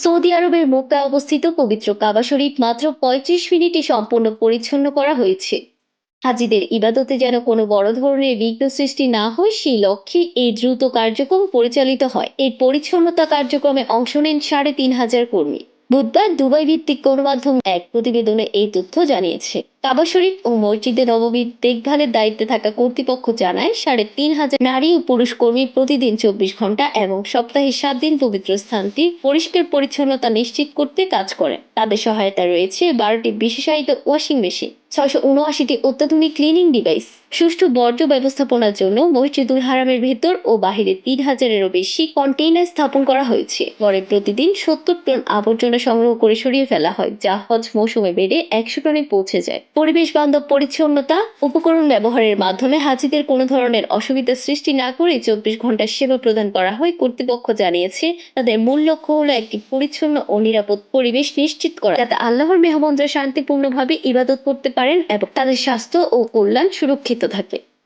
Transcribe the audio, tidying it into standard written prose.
Saudi আরবের মক্কায় অবস্থিত পবিত্র কাবা শরীফ মাত্র ৩৫ মিনিটে সম্পূর্ণ পরিচ্ছন্ন করা হয়েছে। হাজিদের ইবাদতে যেন কোনো বড় ধরনের বিঘ্ন সৃষ্টি না হয় সেই লক্ষ্যে এই দ্রুত কার্যক্রম পরিচালিত হয়। এই পরিচ্ছন্নতা কার্যক্রমে অংশ নেন ৩৫০০ কর্মী। বুধবার দুবাই ভিত্তিক গণমাধ্যম এক প্রতিবেদনে এই তথ্য জানিয়েছে। কাবা শরীফ ও মসজিদে নববীর দেখভালের দায়িত্বে থাকা কর্তৃপক্ষ জানায় ৩৫০০ নারী ও পুরুষ কর্মী প্রতিদিন ২৪ ঘন্টা এবং সপ্তাহে ৭ দিন পবিত্র স্থানটি পরিষ্কার পরিচ্ছন্নতা নিশ্চিত করতে কাজ করে। তাদের সহায়তায় রয়েছে ১২টি বিশেষায়িত ওয়াশিং মেশিন, ৬৭৯টি অত্যাধুনিক ক্লিনিং ডিভাইস। সুষ্ঠু বর্জ্য ব্যবস্থাপনার জন্য মসজিদুল হারামের ভেতর ও বাহিরে ৩,০০০-এরও বেশি কন্টেইনার স্থাপন করা হয়েছে। পরে প্রতিদিন ৭০ টন আবর্জনা সংগ্রহ করে সরিয়ে ফেলা হয়, যা হজ মৌসুমে বেড়ে ১০০ টনে পৌঁছে যায়। পরিবেশ বান্ধব পরিচ্ছন্নতা উপকরণ ব্যবহারের মাধ্যমে হাজিদের কোনো ধরনের অসুবিধা সৃষ্টি না করে ২৪ ঘন্টার সেবা প্রদান করা হয়। কর্তৃপক্ষ জানিয়েছে, তাদের মূল লক্ষ্য হলো একটি পরিচ্ছন্ন ও নিরাপদ পরিবেশ নিশ্চিত করা, যাতে আল্লাহর মেহমানরা শান্তিপূর্ণভাবে ইবাদত করতে পারেন এবং তাদের স্বাস্থ্য ও কল্যাণ সুরক্ষিত থাকে।